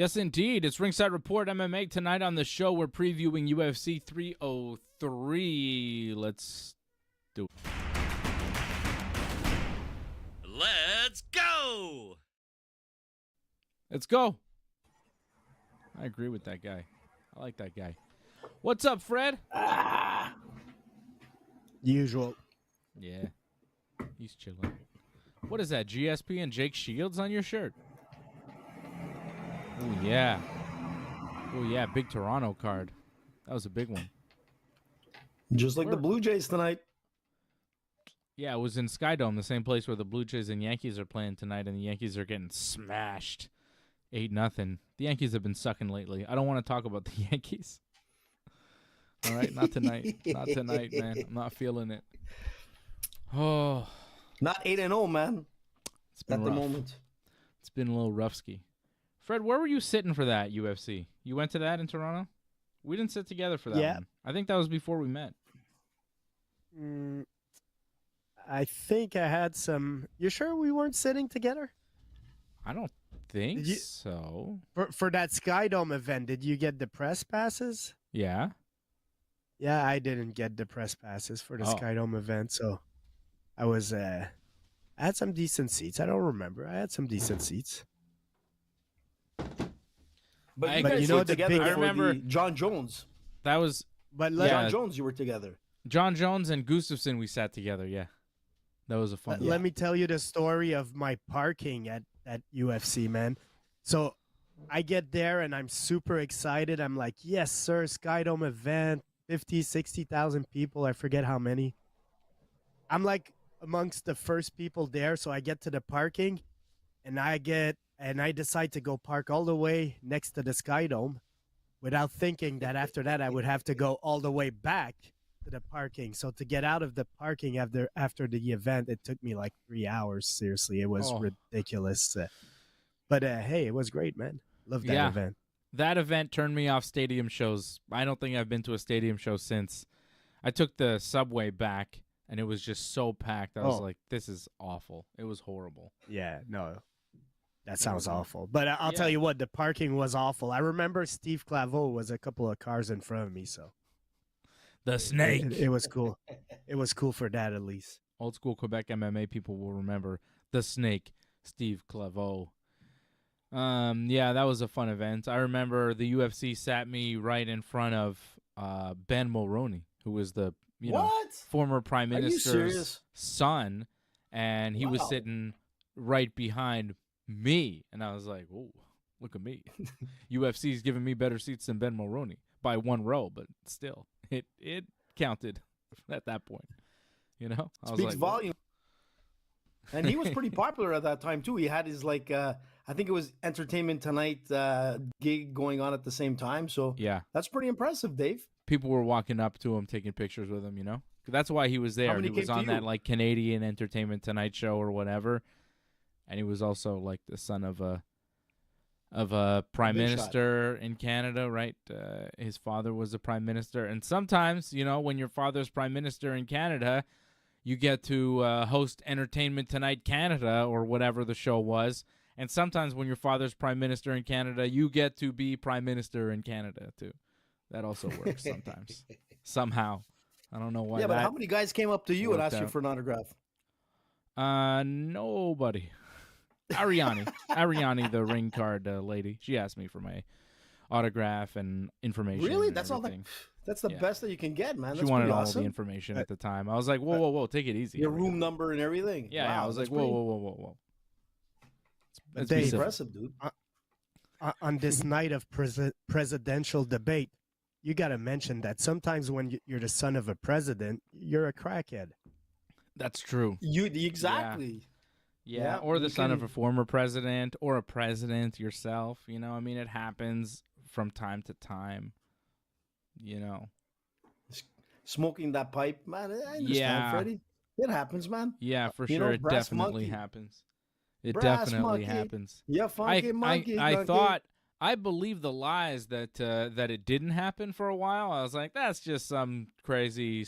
Yes, indeed. It's Ringside Report MMA. Tonight on the show, we're previewing UFC 303. Let's do it. Let's go! Let's go. I agree with that guy. I like that guy. What's up, Fred? Usual. Yeah. He's chilling. What is that, GSP and Jake Shields on your shirt? Oh, yeah. Oh, yeah, big Toronto card. That was a big one. Just like the Blue Jays tonight. Yeah, it was in Skydome, the same place where the Blue Jays and Yankees are playing tonight, and the Yankees are getting smashed 8-0. The Yankees have been sucking lately. I don't want to talk about the Yankees. All right, not tonight. Not tonight, man. I'm not feeling it. Oh. Not 8-0, man. It's been at rough. the moment. It's been a little rough-ski. Fred, where were you sitting for that UFC? You went to that in Toronto? We didn't sit together for that one. I think that was before we met. I think I had some. You sure we weren't sitting together? I don't think so. For that Skydome event, did you get the press passes? Yeah. Yeah, I didn't get the press passes for the Skydome event, so I was. I had some decent seats. I don't remember. I had some decent seats. But you guys were together. I remember John Jones. That was. But John Jones, you were together. John Jones and Gustafsson, we sat together. Yeah, that was a fun. Let me tell you the story of my parking at UFC, man. So I get there and I'm super excited. I'm like, yes, sir, Skydome event, 50, 60,000 people. I forget how many. I'm like amongst the first people there. So I get to the parking and I decide to go park all the way next to the Skydome without thinking that after that I would have to go all the way back to the parking. So to get out of the parking after the event, it took me like 3 hours. Seriously, it was ridiculous. But hey, it was great, man. Love that event. That event turned me off stadium shows. I don't think I've been to a stadium show since. I took the subway back, and it was just so packed. I was like, this is awful. It was horrible. Yeah, no. That sounds awful. But I'll tell you what, the parking was awful. I remember Steve Claveau was a couple of cars in front of me, so. The snake. It was cool. It was cool for that, at least. Old school Quebec MMA people will remember the snake, Steve Claveau. Yeah, that was a fun event. I remember the UFC sat me right in front of Ben Mulroney, who was the former prime minister's son, and he was sitting right behind me, and I was like, "Oh, look at me! UFC's giving me better seats than Ben Mulroney by 1 row, but still, it counted at that point, you know." Speaks volume. And he was pretty popular at that time too. He had his I think it was Entertainment Tonight gig going on at the same time. So yeah, that's pretty impressive, Dave. People were walking up to him, taking pictures with him. You know, that's why he was there. He was on that Canadian Entertainment Tonight show or whatever. And he was also like the son of a prime minister in Canada, right? His father was a prime minister. And sometimes, you know, when your father's prime minister in Canada, you get to host Entertainment Tonight Canada or whatever the show was. And sometimes when your father's prime minister in Canada, you get to be prime minister in Canada too. That also works sometimes. Somehow. I don't know why. Yeah, but how many guys came up to you and asked you for an autograph? Nobody. Ariane, the ring card lady, she asked me for my autograph and information. Really? And that's everything. That's the best that you can get, man. That's she wanted all awesome. the information at the time. I was like, whoa, take it easy. Your room number and everything. Yeah, wow, I was like, whoa. That's impressive, dude. On this night of presidential debate, you got to mention that sometimes when you're the son of a president, you're a crackhead. That's true. Exactly. Yeah, or the son of a former president or a president yourself. You know, I mean, it happens from time to time. You know, smoking that pipe, man. I understand, Freddie. It happens, man. Yeah, for sure. It definitely happens. It definitely happens. Yeah, funky monkey. I thought I believed the lies that it didn't happen for a while. I was like, that's just some crazy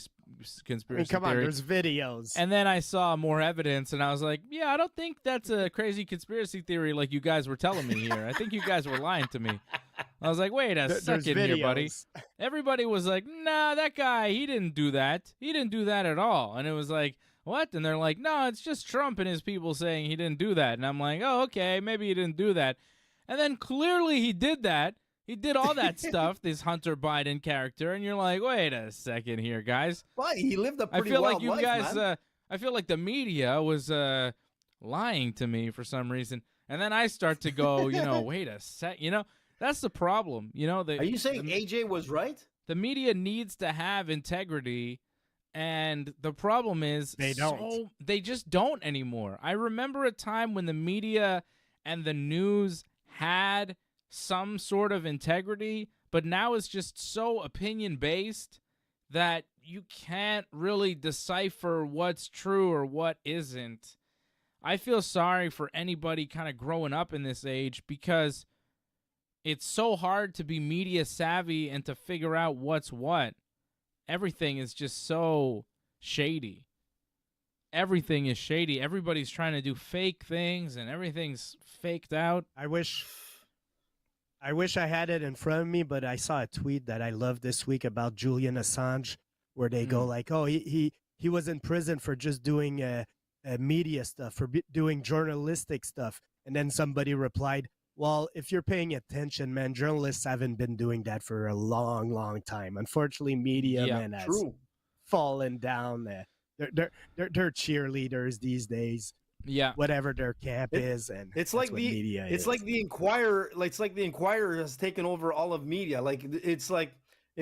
conspiracy come on, theory. there's videos. And then I saw more evidence, and I was like, yeah, I don't think that's a crazy conspiracy theory like you guys were telling me here. I think you guys were lying to me. I was like, wait a second here, buddy. Everybody was like, nah, that guy, he didn't do that. He didn't do that at all. And it was like, what? And they're like, no, it's just Trump and his people saying he didn't do that. And I'm like, oh, okay, maybe he didn't do that. And then clearly he did that. He did all that stuff, this Hunter Biden character, and you're like, wait a second here, guys. But he lived a pretty I feel wild like you life, guys, man. I feel like the media was lying to me for some reason. And then I start to go, wait a sec, that's the problem. Are you saying AJ was right? The media needs to have integrity, and the problem is they don't. They just don't anymore. I remember a time when the media and the news had some sort of integrity, but now it's just so opinion-based that you can't really decipher what's true or what isn't. I feel sorry for anybody kind of growing up in this age because it's so hard to be media savvy and to figure out what's what. Everything is just so shady. Everything is shady. Everybody's trying to do fake things and everything's faked out. I wish I had it in front of me, but I saw a tweet that I loved this week about Julian Assange, where they go like, "Oh, he was in prison for just doing media stuff, for doing journalistic stuff," and then somebody replied, "Well, if you're paying attention, man, journalists haven't been doing that for a long, long time. Unfortunately, media has fallen down. They're cheerleaders these days." Yeah, whatever their camp is, and it's like the media. It's like the Inquirer. It's like the Inquirer has taken over all of media. It's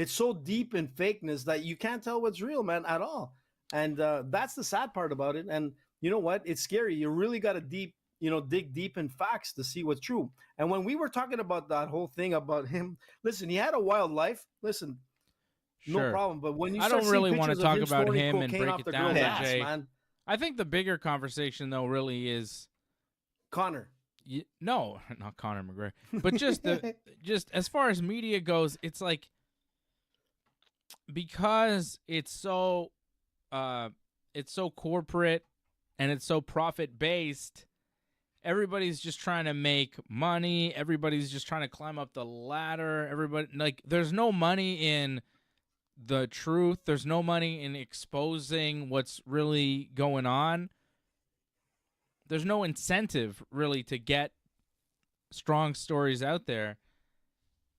so deep in fakeness that you can't tell what's real, man, at all. And that's the sad part about it. And you know what? It's scary. You really got to dig deep in facts to see what's true. And when we were talking about that whole thing about him, listen, he had a wild life. Listen, sure. No problem. But when you I don't really want to talk about him and break it down, ass, man. I think the bigger conversation, though, really is Conor. No, not Conor McGregor, but just as far as media goes, it's like because it's so corporate and it's so profit based. Everybody's just trying to make money. Everybody's just trying to climb up the ladder. There's no money in the truth. There's no money in exposing what's really going on. There's no incentive really to get strong stories out there.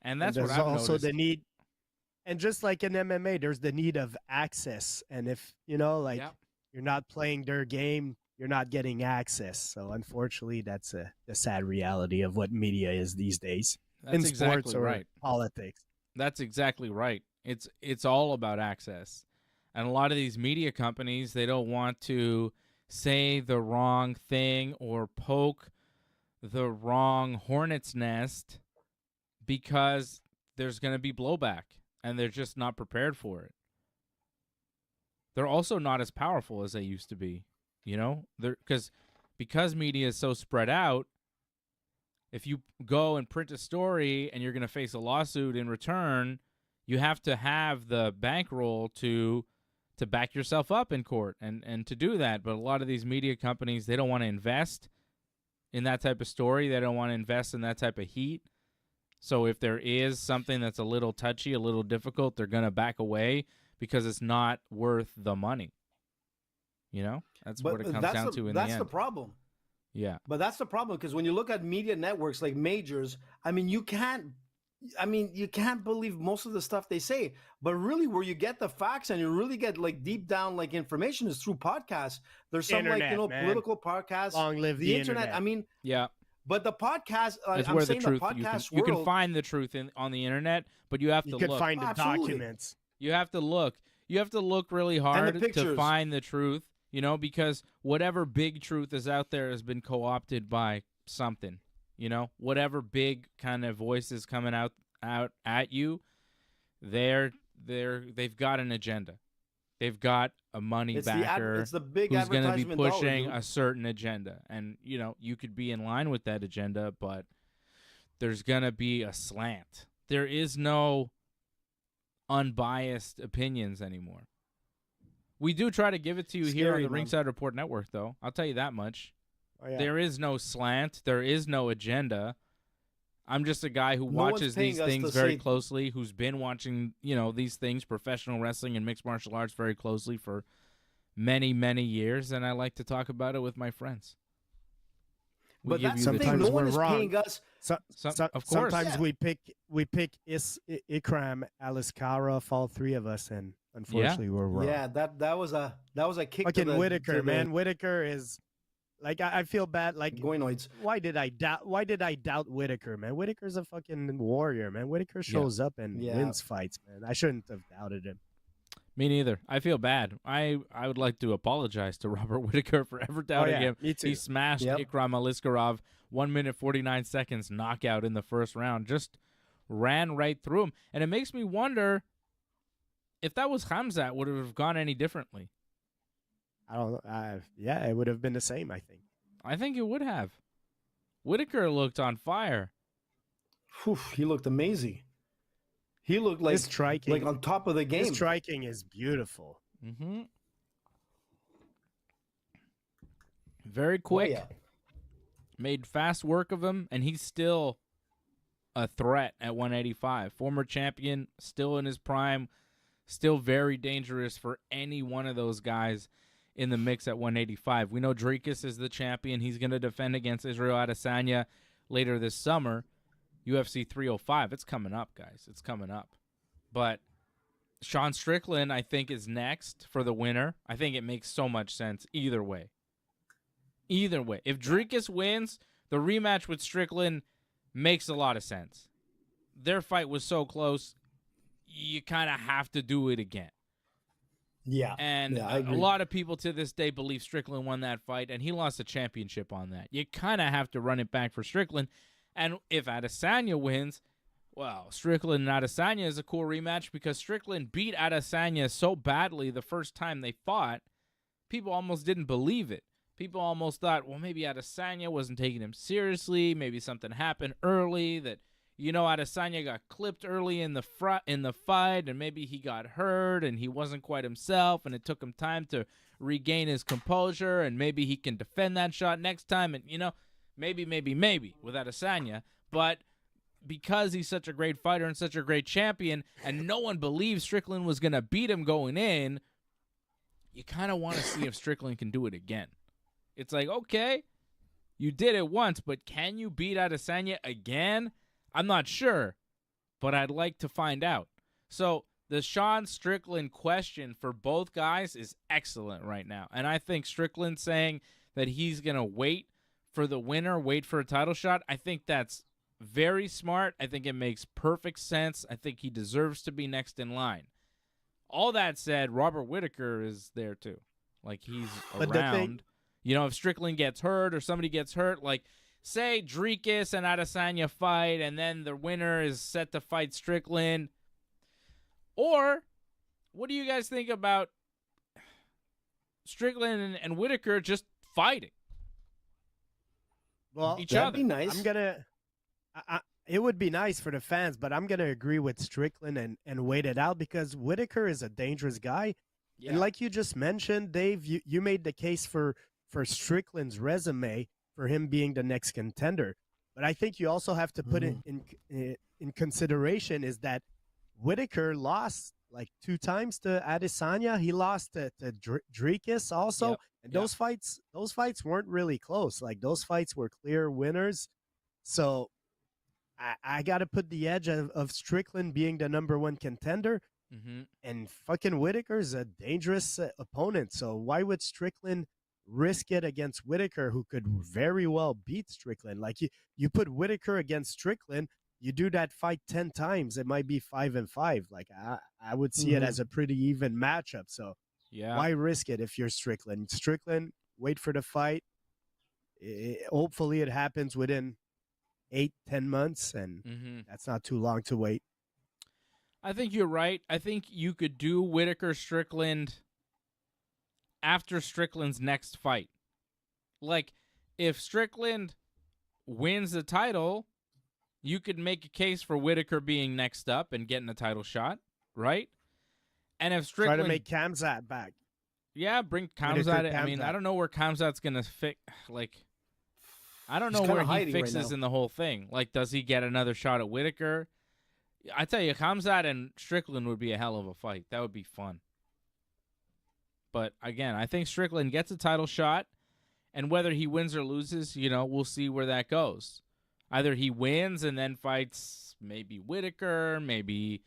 And that's what I've noticed. There's also the need, and just like in MMA, there's the need of access. And if, you're not playing their game, you're not getting access. So unfortunately, that's the sad reality of what media is these days. That's in exactly sports or right. Politics. That's exactly right. It's all about access. And a lot of these media companies, they don't want to say the wrong thing or poke the wrong hornet's nest because there's going to be blowback and they're just not prepared for it. They're also not as powerful as they used to be, because media is so spread out. If you go and print a story and you're going to face a lawsuit in return, you have to have the bankroll to back yourself up in court and to do that. But a lot of these media companies, they don't want to invest in that type of story. They don't want to invest in that type of heat. So if there is something that's a little touchy, a little difficult, they're going to back away because it's not worth the money. That's what it comes down to in the end. That's the problem. Yeah. But that's the problem, because when you look at media networks like majors, you can't believe most of the stuff they say. But really, where you get the facts and you really get deep down information is through podcasts. There's some internet, political podcasts. Long live the internet. Yeah. But the podcast, that's where the truth. You can find the truth on the internet, but you have to look. You can find the documents. You have to look. You have to look really hard to find the truth. Because whatever big truth is out there has been co-opted by something. Whatever big kind of voice is coming out at you, they've got an agenda. They've got a money backer it's the big who's going to be pushing dollar, a certain agenda. And, you could be in line with that agenda, but there's going to be a slant. There is no unbiased opinions anymore. We do try to give it to you here on the Ringside Report Network, though. I'll tell you that much. Oh, yeah. There is no slant. There is no agenda. I'm just a guy who watches these things very closely, who's been watching, these things, professional wrestling and mixed martial arts, very closely for many, many years, and I like to talk about it with my friends. But that's something no one is paying us. Of course. Sometimes we pick Ikram, Aliskara, all three of us, and unfortunately we're wrong. Yeah, that was a kick. Fucking Whitaker, man. Whitaker is like I feel bad. Like Goinoids. Why did I doubt Whitaker, man? Whitaker's a fucking warrior, man. Whitaker shows up and wins fights, man. I shouldn't have doubted him. Me neither. I feel bad. I would like to apologize to Robert Whitaker for ever doubting him. Me too. He smashed Ikram Aliskerov, 1 minute 49 seconds knockout in the first round. Just ran right through him. And it makes me wonder if that was Khamzat, would it have gone any differently? I don't know. It would have been the same, I think. I think it would have. Whitaker looked on fire. Whew, he looked amazing. He looked like striking, like on top of the game. His striking is beautiful. Mm-hmm. Very quick. Oh, yeah. Made fast work of him, and he's still a threat at 185. Former champion, still in his prime, still very dangerous for any one of those guys in the mix at 185. We know Dricus is the champion. He's going to defend against Israel Adesanya later this summer. UFC 305. It's coming up, guys. It's coming up. But Sean Strickland, I think, is next for the winner. I think it makes so much sense either way. Either way. If Dricus wins, the rematch with Strickland makes a lot of sense. Their fight was so close, you kind of have to do it again. Yeah. And I agree. A lot of people to this day believe Strickland won that fight, and he lost a championship on that. You kind of have to run it back for Strickland. And if Adesanya wins, well, Strickland and Adesanya is a cool rematch because Strickland beat Adesanya so badly the first time they fought, people almost didn't believe it. People almost thought, well, maybe Adesanya wasn't taking him seriously. Maybe something happened early that, Adesanya got clipped early in the fight, and maybe he got hurt and he wasn't quite himself, and it took him time to regain his composure, and maybe he can defend that shot next time, and, maybe with Adesanya, but because he's such a great fighter and such a great champion, and no one believed Strickland was going to beat him going in, you kind of want to see if Strickland can do it again. It's like, okay, you did it once, but can you beat Adesanya again? I'm not sure, but I'd like to find out. So the Sean Strickland question for both guys is excellent right now, and I think Strickland saying that he's going to wait for the winner, wait for a title shot, I think that's very smart. I think it makes perfect sense. I think he deserves to be next in line. All that said, Robert Whitaker is there too. Like, he's around. If Strickland gets hurt or somebody gets hurt, like, say Dricus and Adesanya fight, and then the winner is set to fight Strickland. Or, what do you guys think about Strickland and Whitaker just fighting? Well, each other. Be nice. It would be nice for the fans, but I'm gonna agree with Strickland and wait it out because Whitaker is a dangerous guy, and like you just mentioned, Dave, you made the case for Strickland's resume for him being the next contender, but I think you also have to put it in consideration is that Whitaker lost like 2 times to Adesanya. He lost to Dricus also. And those fights weren't really close. Like, those fights were clear winners. So I got to put the edge of Strickland being the number 1 contender. Mm-hmm. And fucking Whitaker's a dangerous opponent. So why would Strickland risk it against Whitaker, who could very well beat Strickland? Like, you put Whitaker against Strickland, you do that fight 10 times, it might be 5-5. Like, I would see it as a pretty even matchup. So why risk it if you're Strickland? Strickland, wait for the fight. Hopefully it happens within 8-10 months, and that's not too long to wait. I think you're right. I think you could do Whitaker-Strickland after Strickland's next fight. Like, if Strickland wins the title, you could make a case for Whitaker being next up and getting a title shot, right? And if Strickland Try to make Khamzat back. Yeah, bring Khamzat. I mean, I don't know where Khamzat's gonna fit. Like, I don't know where he fixes in the whole thing. Like, does he get another shot at Whitaker? I tell you, Khamzat and Strickland would be a hell of a fight. That would be fun. But again, I think Strickland gets a title shot, and whether he wins or loses, we'll see where that goes. Either he wins and then fights maybe Whitaker, maybe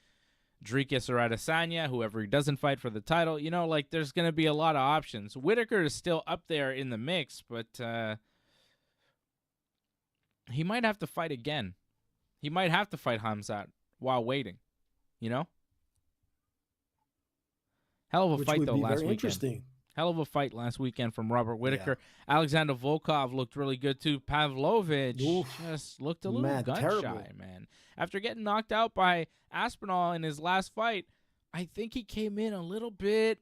Dricus or Adesanya, whoever he doesn't fight for the title. There's going to be a lot of options. Whitaker is still up there in the mix, but he might have to fight again. He might have to fight Khamzat while waiting, Hell of a fight, though, last weekend. Interesting. Hell of a fight last weekend from Robert Whitaker. Yeah. Alexander Volkov looked really good, too. Pavlovich just looked a little gun-shy, man. After getting knocked out by Aspinall in his last fight, I think he came in a little bit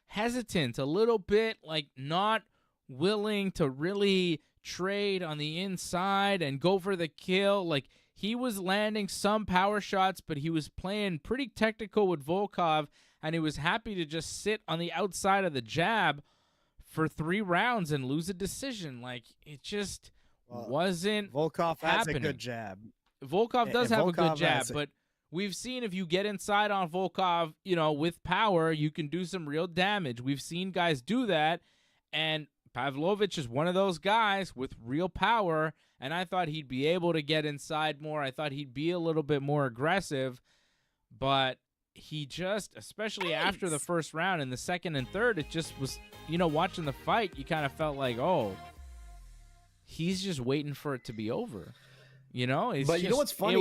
hesitant, a little bit not willing to really trade on the inside and go for the kill. He was landing some power shots, but he was playing pretty technical with Volkov, and he was happy to just sit on the outside of the jab for 3 rounds and lose a decision. It just wasn't Volkov happening. Has a good jab. Volkov does have a good jab, but we've seen if you get inside on Volkov, with power, you can do some real damage. We've seen guys do that, and Pavlovich is one of those guys with real power, and I thought he'd be able to get inside more. I thought he'd be a little bit more aggressive, but he just, especially after the first round and the second and third, it just was, watching the fight, you kind of felt like, oh, he's just waiting for it to be over. It's but you know what's funny? It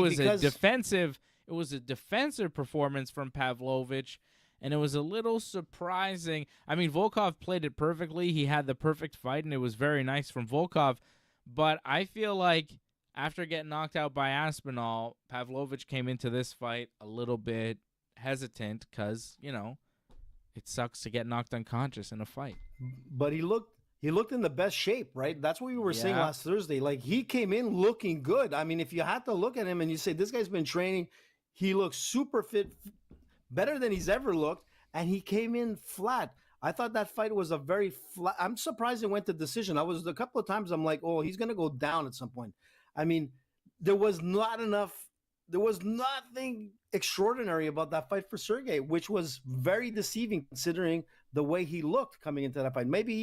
was a defensive performance from Pavlovich, and it was a little surprising. I mean, Volkov played it perfectly. He had the perfect fight, and it was very nice from Volkov. But I feel like after getting knocked out by Aspinall, Pavlovich came into this fight a little bit hesitant because, it sucks to get knocked unconscious in a fight. But he looked in the best shape, right? That's what we were saying last Thursday. He came in looking good. I mean, if you had to look at him and you say, this guy's been training, he looks super fit, better than he's ever looked, and he came in flat. I thought that fight was a very flat. I'm surprised it went to decision. I was a couple of times, I'm like, oh, he's going to go down at some point. I mean, there was nothing extraordinary about that fight for Sergey, which was very deceiving considering the way he looked coming into that fight. Maybe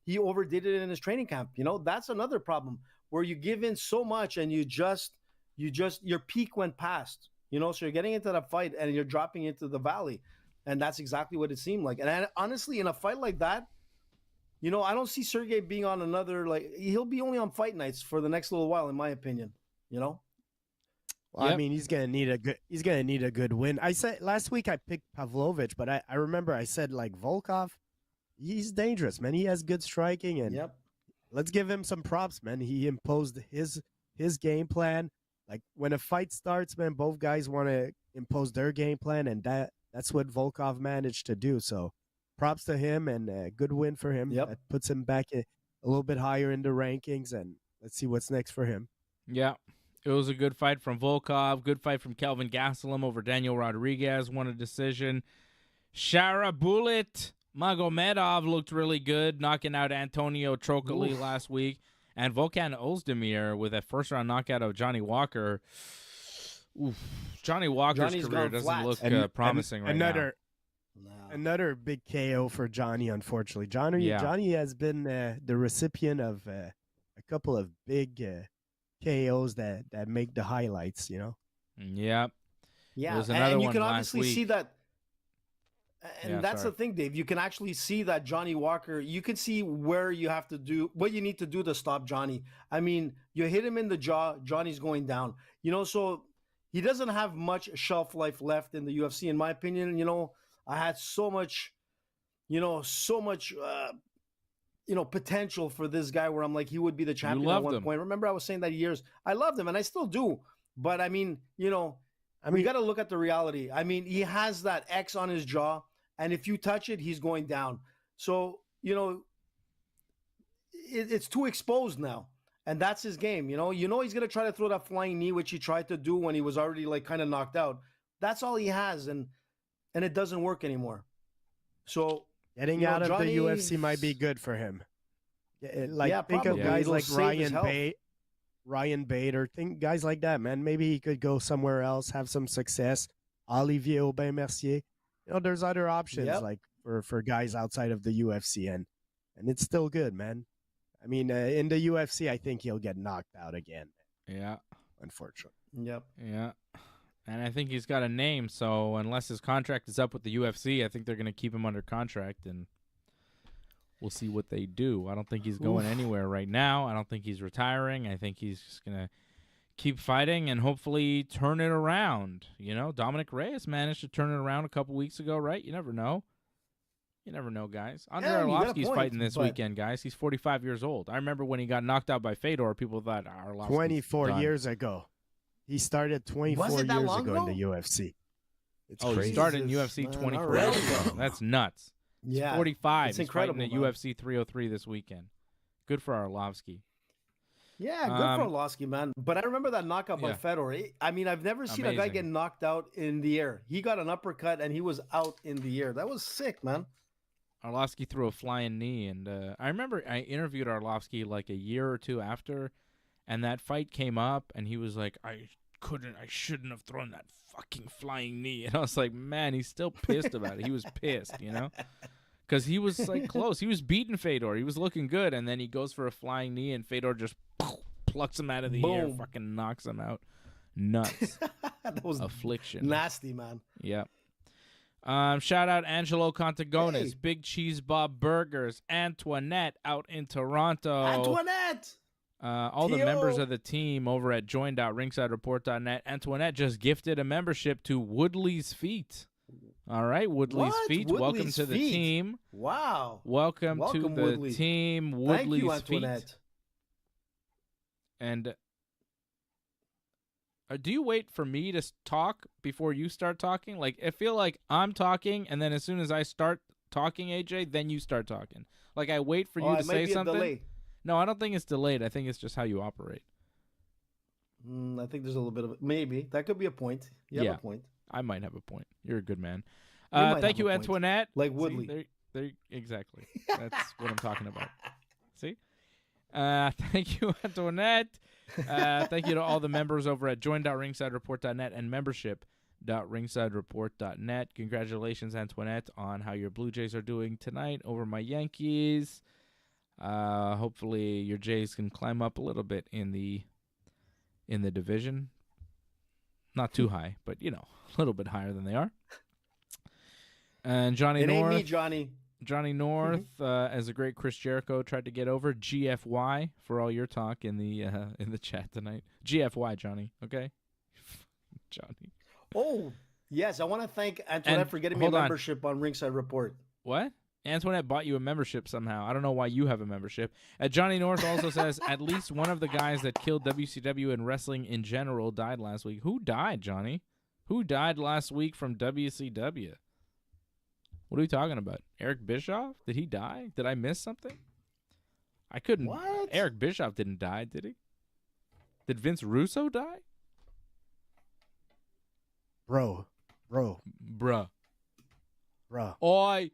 he overdid it in his training camp. That's another problem where you give in so much and your peak went past, so you're getting into that fight and you're dropping into the valley. And that's exactly what it seemed like. And honestly, in a fight like that, I don't see Sergey being on another, he'll be only on fight nights for the next little while, in my opinion, Well, I mean, he's gonna need a good win. I said last week I picked Pavlovich, but I remember I said Volkov, he's dangerous, man. He has good striking, and let's give him some props, man. He imposed his game plan. When a fight starts, man, both guys want to impose their game plan, and that's what Volkov managed to do. So, props to him, and a good win for him. That puts him back a little bit higher in the rankings, and let's see what's next for him. Yeah. It was a good fight from Volkov. Good fight from Kelvin Gastelum over Daniel Rodriguez. Won a decision. Sharabulit Magomedov looked really good, knocking out Antonio Trocoli last week. And Volkan Ozdemir with a first-round knockout of Johnny Walker. Johnny Walker's career doesn't look promising right now. Another big KO for Johnny, unfortunately. Johnny has been the recipient of a couple of big KOs that make the highlights, Yeah. Yeah, and you can obviously see that. And that's the thing, Dave. You can actually see that Johnny Walker, you can see where you have to do, what you need to do to stop Johnny. I mean, you hit him in the jaw, Johnny's going down. So he doesn't have much shelf life left in the UFC, in my opinion. I had so much potential for this guy where I'm like, he would be the champion at one point. Remember, I was saying that years. I loved him, and I still do. But I mean, we got to look at the reality. I mean, he has that X on his jaw, and if you touch it, he's going down. So, it's too exposed now. And that's his game, you know. You know he's gonna try to throw that flying knee, which he tried to do when he was already like kind of knocked out. That's all he has, and it doesn't work anymore. So getting out of the UFC might be good for him. Think of guys like Ryan Bader, think guys like that, man. Maybe he could go somewhere else, have some success. Olivier Aubin-Mercier. You know, there's other options like for guys outside of the UFC, and it's still good, man. I mean, in the UFC, I think he'll get knocked out again. Yeah. Unfortunately. Yep. Yeah. And I think he's got a name, so unless his contract is up with the UFC, I think they're going to keep him under contract, and we'll see what they do. I don't think he's going anywhere right now. I don't think he's retiring. I think he's just going to keep fighting and hopefully turn it around. You know, Dominic Reyes managed to turn it around a couple weeks ago, right? You never know. You never know, guys. Andre Arlovski's fighting this weekend, guys. He's 45 years old. I remember when he got knocked out by Fedor, people thought Arlovski's 24 years ago. He started 24 years ago in the UFC. It's crazy. He started in UFC 24 years ago. That's nuts. Yeah. He's 45. It's incredible. He's fighting at UFC 303 this weekend. Good for Arlovski. Yeah, good for Arlovski, man. But I remember that knockout by Fedor. I mean, I've never seen a guy get knocked out in the air. He got an uppercut, and he was out in the air. That was sick, man. Arlovski threw a flying knee, and I remember I interviewed Arlovski like a year or two after, and that fight came up, and he was like, I shouldn't have thrown that fucking flying knee. And I was like, man, he's still pissed about it. He was pissed, you know? Because he was like close. He was beating Fedor. He was looking good, and then he goes for a flying knee, and Fedor just plucks him out of the air, fucking knocks him out. Nuts. That was affliction. Nasty, man. Yeah. Shout out Angelo Contagones, Big Cheese Bob Burgers, Antoinette out in Toronto. Antoinette! All the members of the team over at join.ringsidereport.net. Antoinette just gifted a membership to Woodley's Feet. All right, Woodley's Feet. Welcome to the team. Wow. Welcome to the team, Woodley's Feet. Antoinette. And do you wait for me to talk before you start talking? Like, I feel like I'm talking, and then as soon as I start talking, AJ, then you start talking. Like, I wait for you to say something. Delay. No, I don't think it's delayed. I think it's just how you operate. I think there's a little bit of it. Maybe. That could be a point. You have a point. I might have a point. You're a good man. Thank you, Antoinette. Like Woodley. See, exactly. That's what I'm talking about. See? Thank you, Antoinette. Thank you to all the members over at join.ringsidereport.net and membership.ringsidereport.net. Congratulations, Antoinette, on how your Blue Jays are doing tonight over my Yankees. Hopefully your Jays can climb up a little bit in the division. Not too high, but, you know, a little bit higher than they are. And Johnny North. Ain't me, Johnny. Johnny North, as a great Chris Jericho tried to get over, GFY for all your talk in the chat tonight. GFY, Johnny, okay? Johnny. Oh, yes, I want to thank Antoinette for getting me a membership on Ringside Report. What? Antoinette bought you a membership somehow. I don't know why you have a membership. Johnny North also says, at least one of the guys that killed WCW and wrestling in general died last week. Who died, Johnny? Who died last week from WCW? What are we talking about? Eric Bischoff? Did he die? Did I miss something? I couldn't. What? Eric Bischoff didn't die, did he? Did Vince Russo die? Bro. Bruh. Oi.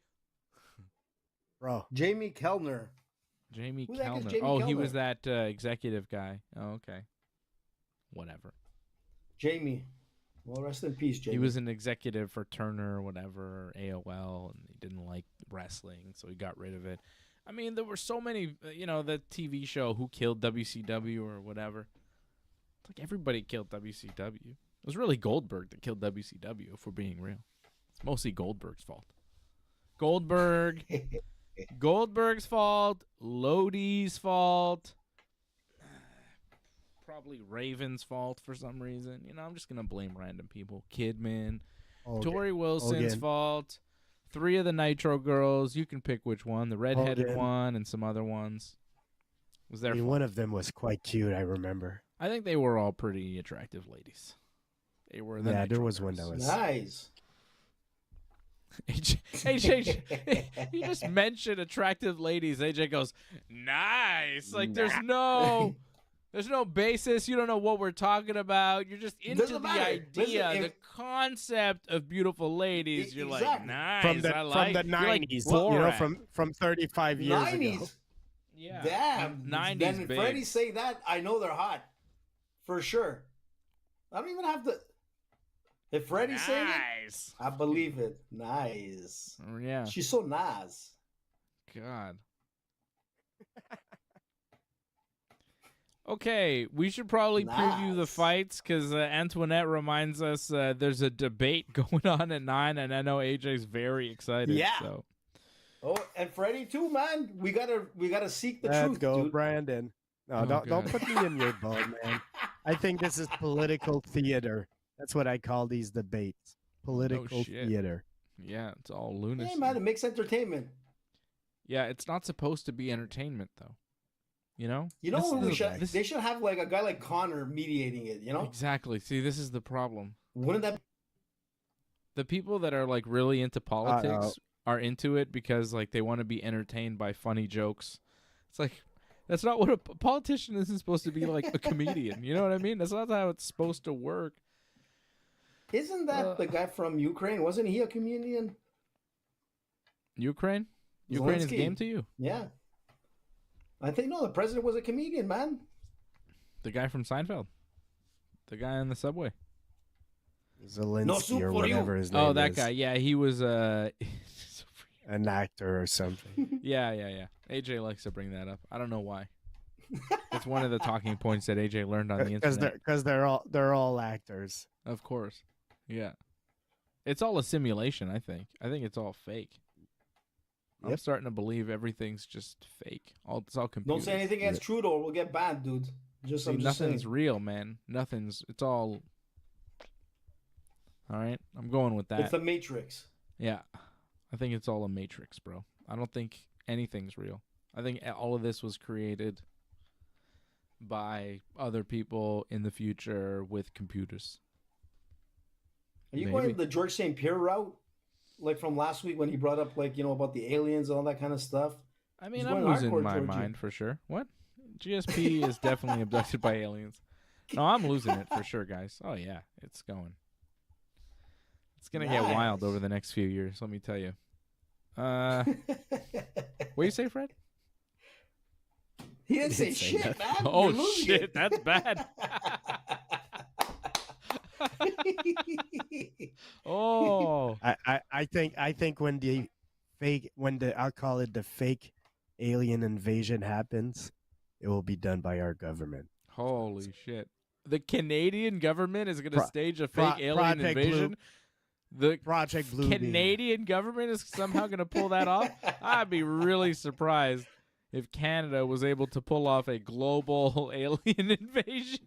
Bro. Jamie Kellner. Jamie Kellner. He was that executive guy. Oh, okay. Whatever. Jamie. Well, rest in peace, Jamie. He was an executive for Turner or whatever, or AOL, and he didn't like wrestling, so he got rid of it. I mean, there were so many, the TV show Who Killed WCW or whatever. It's like everybody killed WCW. It was really Goldberg that killed WCW, if we're being real. It's mostly Goldberg's fault. Goldberg's fault, Lodi's fault. Probably Raven's fault for some reason. I'm just going to blame random people. Kidman. Tori Wilson's fault. 3 of the Nitro girls. You can pick which one. The redheaded one and some other ones. Was their fault. One of them was quite cute, I remember. I think they were all pretty attractive ladies. They were the Nitro there was girls. one that was nice. AJ, he just mentioned attractive ladies. AJ goes, nice. Like, there's no There's no basis. You don't know what we're talking about. You're just into the idea, the concept of beautiful ladies. You're like, nice. From the 90s, from 35 years 90s. ago. Yeah. Damn. 90s. Then if Freddie say that, I know they're hot. For sure. I don't even have to. If Freddie say it, I believe it. Nice. Yeah. She's so nice. God. Okay, we should probably preview the fights because Antoinette reminds us there's a debate going on at 9, and I know AJ's very excited. Yeah. So. Oh, and Freddie too, man. We gotta seek the truth. Let's go, dude. Brandon. No, don't put me in your boat, man. I think this is political theater. That's what I call these debates. Political theater. Yeah, it's all lunacy. Hey, man, it makes entertainment. Yeah, it's not supposed to be entertainment, though. You know? They should have like a guy like Connor mediating it, you know? Exactly. See, this is the problem. Wouldn't that the people that are like really into politics are into it because like they want to be entertained by funny jokes. It's like that's not what a politician isn't supposed to be, like a comedian. You know what I mean? That's not how it's supposed to work. Isn't that the guy from Ukraine? Wasn't he a comedian? Ukraine? Ukraine is game to you. Yeah. I think the president was a comedian, man. The guy from Seinfeld. The guy on the subway. Zelensky or whatever his name is. Oh, that guy. Yeah, he was an actor or something. Yeah. AJ likes to bring that up. I don't know why. It's one of the talking points that AJ learned on the internet. Because they're all actors. Of course. Yeah. It's all a simulation, I think. I think it's all fake. Yep. I'm starting to believe everything's just fake. It's all computers. Don't say anything against Trudeau or we'll get banned, dude. Nothing's real, man. It's all... All right? I'm going with that. It's the Matrix. Yeah. I think it's all a matrix, bro. I don't think anything's real. I think all of this was created by other people in the future with computers. Are you going the George St. Pierre route? Like from last week when he brought up about the aliens and all that kind of stuff? I mean, I'm losing my mind for sure. What? GSP is definitely abducted by aliens. No, I'm losing it for sure, guys. Oh, yeah. It's going. It's going to get wild over the next few years, let me tell you. What do you say, Fred? He didn't say shit, man. Oh, shit. That's bad. Oh, I think when I'll call it the fake alien invasion happens, it will be done by our government. Holy shit! The Canadian government is going to stage a fake alien invasion. The Project Blue Canadian government is somehow going to pull that off. I'd be really surprised if Canada was able to pull off a global alien invasion.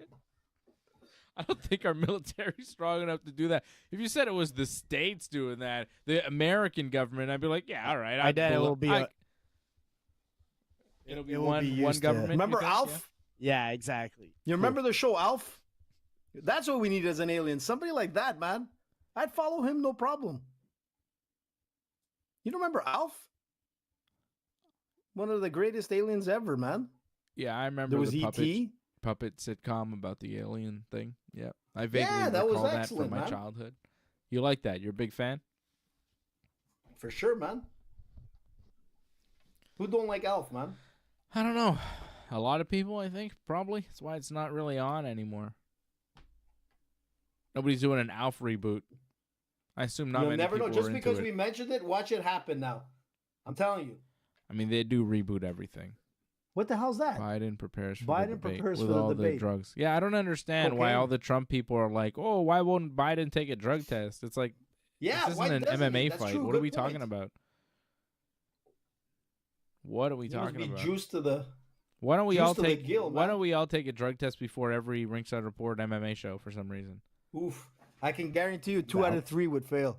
I don't think our military's strong enough to do that. If you said it was the States doing that, the American government, I'd be like, yeah, all right. It'll be one government. Remember Alf? Yeah, exactly. You remember the show Alf? That's what we need as an alien. Somebody like that, man. I'd follow him, no problem. You don't remember Alf? One of the greatest aliens ever, man. Yeah, I remember. There was the puppet sitcom about the alien thing. Yeah, I vaguely recall that from my childhood. You like that? You're a big fan? For sure, man. Who don't like Alf, man? I don't know. A lot of people, I think, probably. That's why it's not really on anymore. Nobody's doing an Alf reboot. I assume not. You'll never know. Just because we mentioned it, watch it happen now. I'm telling you. I mean, they do reboot everything. What the hell's that? Biden prepares for the debate the drugs. Yeah, I don't understand why all the Trump people are like, oh, why won't Biden take a drug test? It's like, this isn't an MMA fight. What are we talking about? What are we talking about? Juiced to the. Why don't we all take a drug test before every Ringside Report MMA show for some reason? Oof! I can guarantee you 2 out of 3 would fail.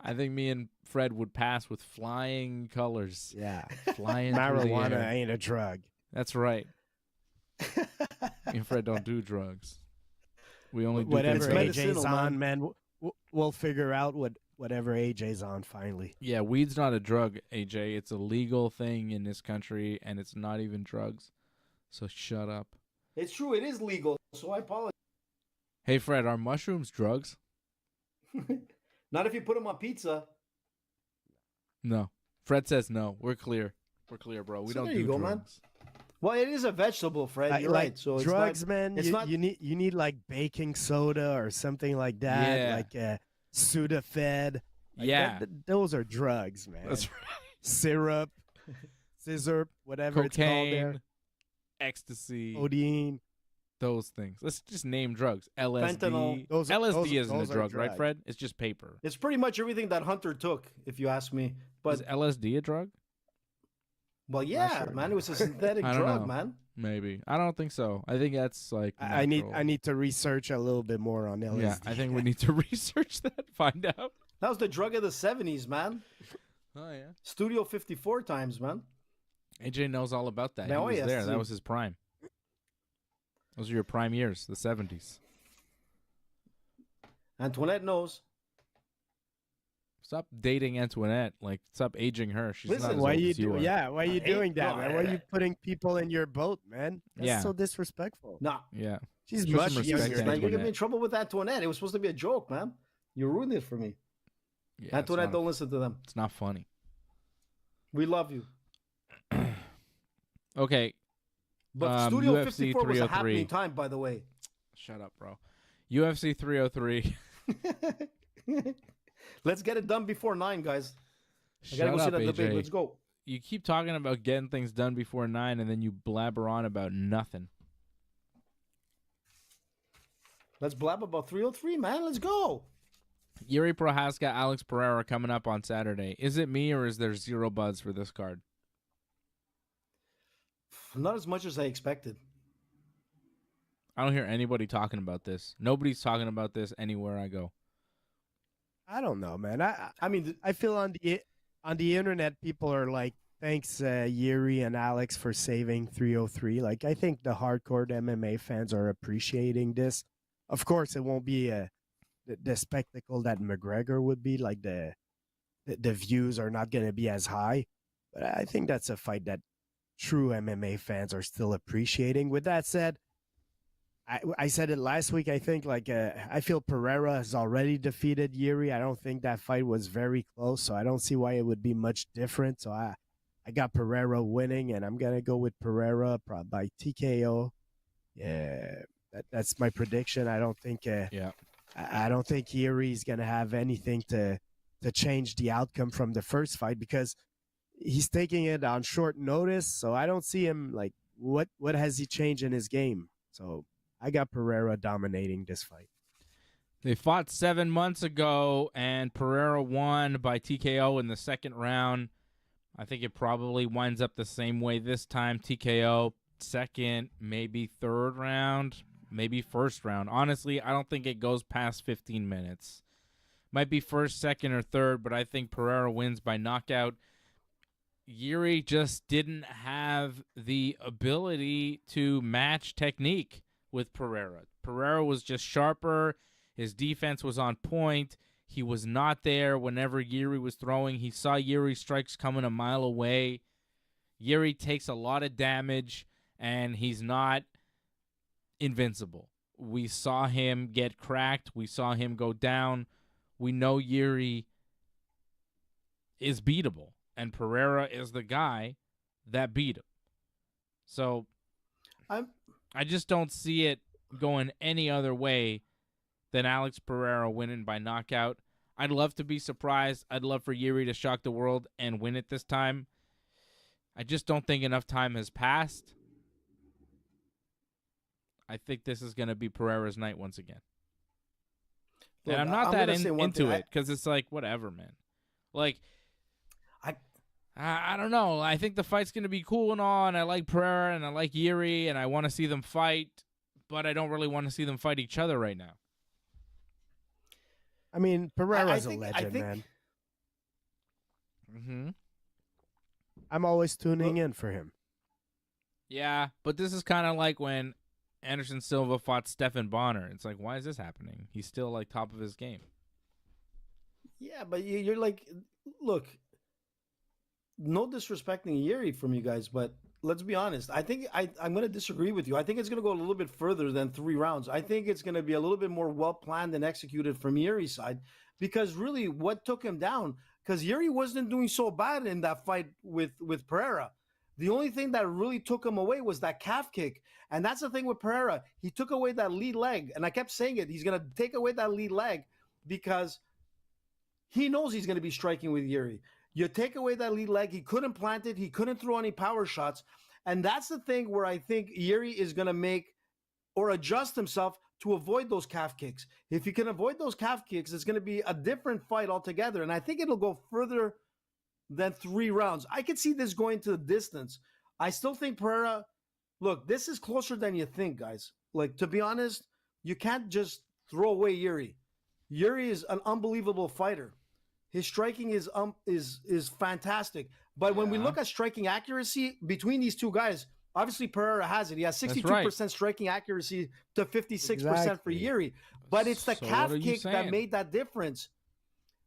I think me and Fred would pass with flying colors. Yeah. Flying marijuana ain't a drug. That's right. Me and Fred don't do drugs. We only do whatever AJ's on, man. We'll figure out whatever AJ's on finally. Yeah, weed's not a drug, AJ. It's a legal thing in this country, and it's not even drugs. So shut up. It's true. It is legal. So I apologize. Hey, Fred, are mushrooms drugs? Not if you put them on pizza. No. Fred says no. We're clear. We're clear, bro. We So don't there do you go, drugs. man. Well, it is a vegetable, Fred. You're right. So drugs, it's not, man. It's not. You need like baking soda or something like that. Yeah. Like Sudafed. Like Yeah. those are drugs, man. That's right. Syrup, scissor, whatever it's called there. Cocaine, ecstasy, Codeine. those things. Let's just name drugs. LSD. Fentanyl. LSD isn't those a are drug, right, drugs. Fred? It's just paper. It's pretty much everything that Hunter took, if you ask me. Is But LSD a drug? well, yeah, sure. man, it was a synthetic I don't drug, know. man. Maybe. I don't think so. I think that's like I need natural. to research a little bit more on LSD. Yeah, I think we need to research that, find out. That was the drug of the 70s, man. Oh yeah. Studio 54 times, man. AJ knows all about that. Now He he was has there. to- That was his prime. Those are your prime years, the 70s. Antoinette knows. Stop dating Antoinette. Like, stop aging her. She's Listen, not as Why old you as you are. Yeah, why are you Hey, doing that, no, man? Why are you putting people in your boat, man? That's Yeah. so disrespectful. Nah, Yeah. She's Show some much respect younger. to man, you're than gonna Antoinette. be in trouble with Antoinette. It was supposed to be a joke, man. You ruined it for me. Yeah, Antoinette, don't listen to them. It's not funny. We love you. Okay. But Studio UFC 54 was a 303. happening time, by the way. Shut up, bro. UFC 303. Let's get it done before 9, guys. I gotta Shut go up, see that debate. AJ. Let's go. You keep talking about getting things done before 9, and then you blabber on about nothing. Let's blab about 303, man. Let's go. Yuri Prochazka, Alex Pereira coming up on Saturday. Is it me, or is there zero buzz for this card? Not as much as I expected. I don't hear anybody talking about this. Nobody's talking about this anywhere I go. I don't know, man. I mean, I feel on the internet, people are like, "Thanks, Yuri and Alex, for saving 303." Like, I think the hardcore MMA fans are appreciating this. Of course, it won't be the spectacle that McGregor would be. Like the views are not going to be as high, but I think that's a fight that true MMA fans are still appreciating. With that said, I said it last week. I think I feel Pereira has already defeated Yuri. I don't think that fight was very close, so I don't see why it would be much different. So I got Pereira winning, and I'm gonna go with Pereira by TKO. Yeah, that's my prediction. I don't think. I don't think Yuri's gonna have anything to change the outcome from the first fight because he's taking it on short notice. So I don't see him like what has he changed in his game. So I got Pereira dominating this fight. They fought 7 months ago, and Pereira won by TKO in the second round. I think it probably winds up the same way this time. TKO, second, maybe third round, maybe first round. Honestly, I don't think it goes past 15 minutes. Might be first, second, or third, but I think Pereira wins by knockout. Yuri just didn't have the ability to match technique with Pereira. Pereira was just sharper. His defense was on point. He was not there whenever Yuri was throwing. He saw Yuri strikes coming a mile away. Yuri takes a lot of damage, and he's not invincible. We saw him get cracked. We saw him go down. We know Yuri is beatable, and Pereira is the guy that beat him. So I just don't see it going any other way than Alex Pereira winning by knockout. I'd love to be surprised. I'd love for Yuri to shock the world and win it this time. I just don't think enough time has passed. I think this is going to be Pereira's night once again. Look, and I'm not I'm that gonna say one into thing. it because it's like, whatever, man. Like, I don't know. I think the fight's going to be cool and all, and I like Pereira and I like Yuri, and I want to see them fight, but I don't really want to see them fight each other right now. I mean, Pereira's I think- a I legend, think- man. Mm-hmm. I'm always tuning in for him. Yeah, but this is kind of like when Anderson Silva fought Stephan Bonner. It's like, why is this happening? He's still like top of his game. Yeah, but you're like, look, no disrespecting Yuri from you guys, but let's be honest. I think I'm going to disagree with you. I think it's going to go a little bit further than 3 rounds. I think it's going to be a little bit more well planned and executed from Yuri's side, because really what took him down, because Yuri wasn't doing so bad in that fight with Pereira. The only thing that really took him away was that calf kick. And that's the thing with Pereira. He took away that lead leg. And I kept saying it. He's going to take away that lead leg because he knows he's going to be striking with Yuri. You take away that lead leg. He couldn't plant it. He couldn't throw any power shots. And that's the thing where I think Yuri is going to make or adjust himself to avoid those calf kicks. If he can avoid those calf kicks, it's going to be a different fight altogether. And I think it'll go further than 3 rounds. I could see this going to the distance. I still think Pereira, look, this is closer than you think, guys. Like, to be honest, you can't just throw away Yuri. Yuri is an unbelievable fighter. His striking is fantastic. But when we look at striking accuracy between these two guys, obviously Pereira has it. He has 62% striking accuracy to 56% for Yuri. But it's the calf kick that made that difference.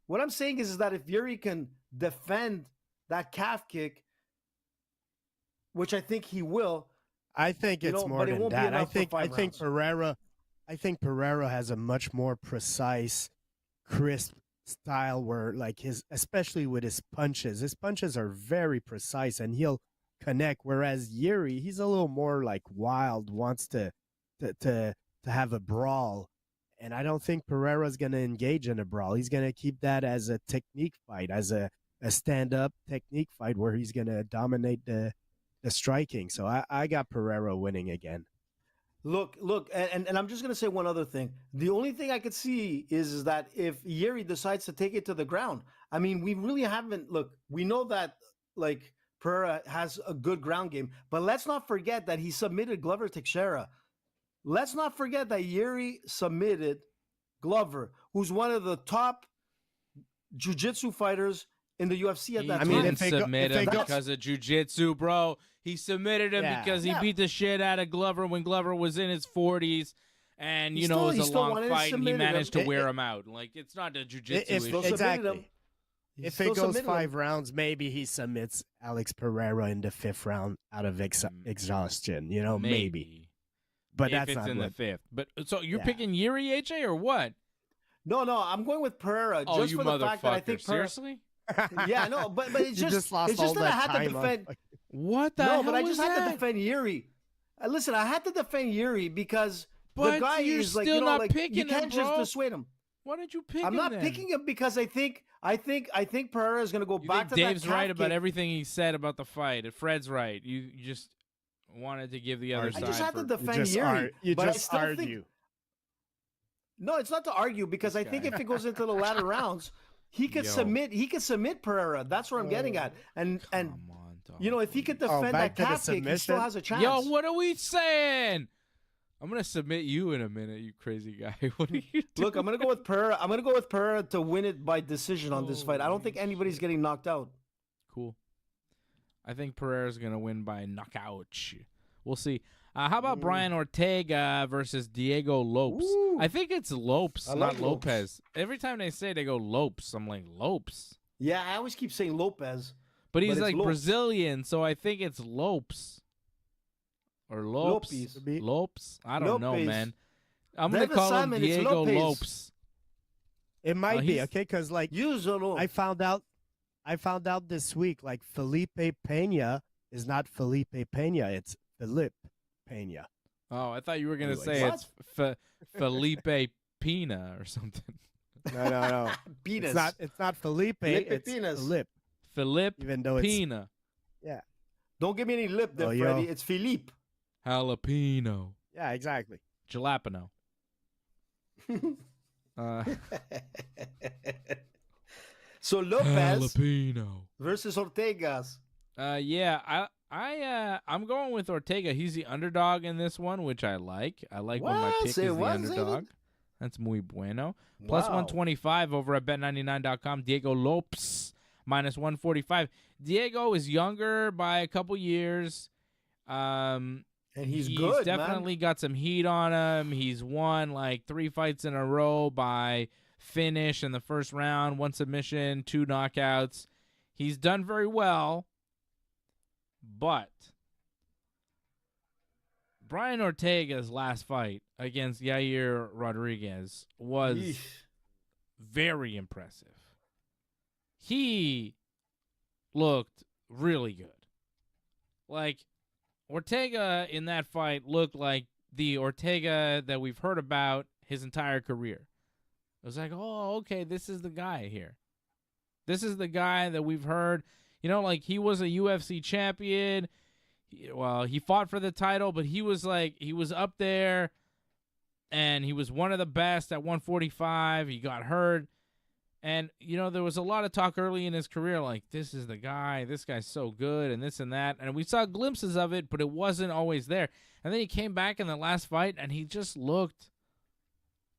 What I'm saying is that if Yuri can defend that calf kick, which I think he will, I think it's more than that. I think Pereira has a much more precise, crisp style where, like, especially with his punches are very precise and he'll connect. Whereas Yuri, he's a little more like wild, wants to have a brawl. And I don't think Pereira's going to engage in a brawl. He's going to keep that as a technique fight, as a stand-up technique fight where he's going to dominate the striking. So I got Pereira winning again. Look, and I'm just going to say one other thing. The only thing I could see is that if Yuri decides to take it to the ground, I mean, we really haven't, we know that, like, Pereira has a good ground game, but let's not forget that he submitted Glover Teixeira. Let's not forget that Yuri submitted Glover, who's one of the top jiu-jitsu fighters in the UFC at that time. He didn't submit him because of jiu-jitsu, bro. He submitted him because he beat the shit out of Glover when Glover was in his 40s. And, it was a long fight, and he managed to wear him out. Like, it's not a jiu-jitsu issue. Exactly. If it goes 5 rounds, maybe he submits Alex Pereira in the 5th round out of exhaustion. Maybe. But if it's in the 5th. But so you're picking Yuri, AJ, or what? No, I'm going with Pereira just for the fact that I think seriously? Yeah, no, but it's just that I had to defend. What the hell? No, but I just had to defend Yuri. Listen, I had to defend Yuri because the guy is like, not picking you can't him, just dissuade him. Why did you pick him? I'm not picking him because I think Pereira is going to go back to Dave's that right about everything he said about the fight. Fred's right. You just wanted to give the other side. I just had to defend Yuri. You but just I still argue. No, it's not to argue because I think if it goes into the latter rounds, he could submit. He could submit Pereira. That's what I'm getting at. And if he could defend that calf kick, he still has a chance. Yo, what are we saying? I'm gonna submit you in a minute, you crazy guy. What are you doing? Look, I'm gonna go with Pereira. I'm gonna go with Pereira to win it by decision on this fight. I don't think anybody's getting knocked out. Cool. I think Pereira's gonna win by knockout. We'll see. How about Brian Ortega versus Diego Lopes? Ooh. I think it's Lopes, not Lopez. Every time they say they go Lopes, I'm like, Lopes? Yeah, I always keep saying Lopez. But he's like Lopes. Brazilian, so I think it's Lopes. Or Lopes. Lopes? I don't know, man. I'm going to call him Diego Lopes. It might be, okay? Because, like, I found out this week, like, Felipe Pena is not Felipe Pena. It's Felipe Pena. Oh, I thought you were going to say it's Felipe Pina or something. No. Penis. It's not Felipe. It's Philippe. Philippe Even though it's Pina. Yeah. Don't give me any lip there, Freddie. It's Philippe. Jalapeno. Yeah, exactly. Jalapeno. So Lopez Jalapeno versus Ortega's. I'm going with Ortega. He's the underdog in this one, which I like. I like when my pick is the underdog. That's muy bueno. Plus 125 over at bet99.com. Diego Lopes minus 145. Diego is younger by a couple years. And he's good, definitely got some heat on him. He's won like 3 fights in a row by finish in the first round, 1 submission, 2 knockouts. He's done very well. But Brian Ortega's last fight against Yair Rodriguez was very impressive. He looked really good. Like, Ortega in that fight looked like the Ortega that we've heard about his entire career. It was like, oh, okay, this is the guy here. This is the guy that we've heard. You know, like, he was a UFC champion. He fought for the title, but he was up there, and he was one of the best at 145. He got hurt. And, you know, there was a lot of talk early in his career, like, this is the guy, this guy's so good, and this and that. And we saw glimpses of it, but it wasn't always there. And then he came back in the last fight, and he just looked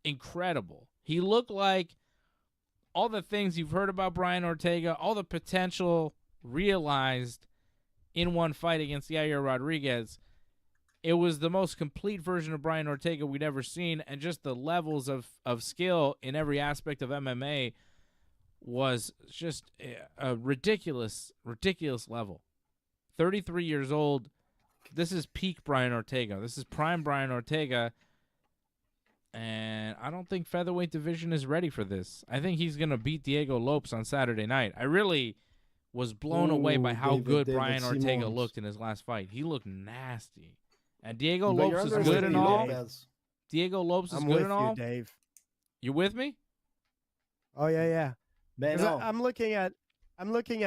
incredible. He looked like all the things you've heard about Brian Ortega, all the potential realized in one fight against Yair Rodriguez. It was the most complete version of Brian Ortega we'd ever seen, and just the levels of skill in every aspect of MMA was just a ridiculous level. 33 years old. This is peak Brian Ortega. This is prime Brian Ortega. And I don't think featherweight division is ready for this. I think he's going to beat Diego Lopes on Saturday night. I really was blown away by how good Brian Ortega looked in his last fight. He looked nasty. And Diego Lopes is good and all. Diego Lopes is good and all. I'm with you, Dave. You with me? Oh, yeah. Man, I'm looking at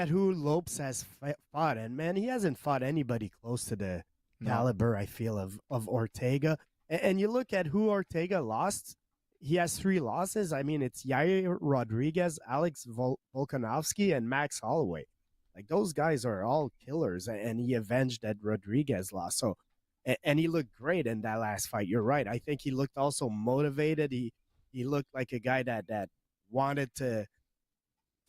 who Lopes has fought, and man, he hasn't fought anybody close to the caliber, I feel, of Ortega. And you look at who Ortega lost. He has 3 losses. I mean, it's Yair Rodriguez, Alex Volkanovski, and Max Holloway. Like, those guys are all killers, and he avenged that Rodriguez loss. So, and he looked great in that last fight. You're right. I think he looked also motivated. He looked like a guy that wanted to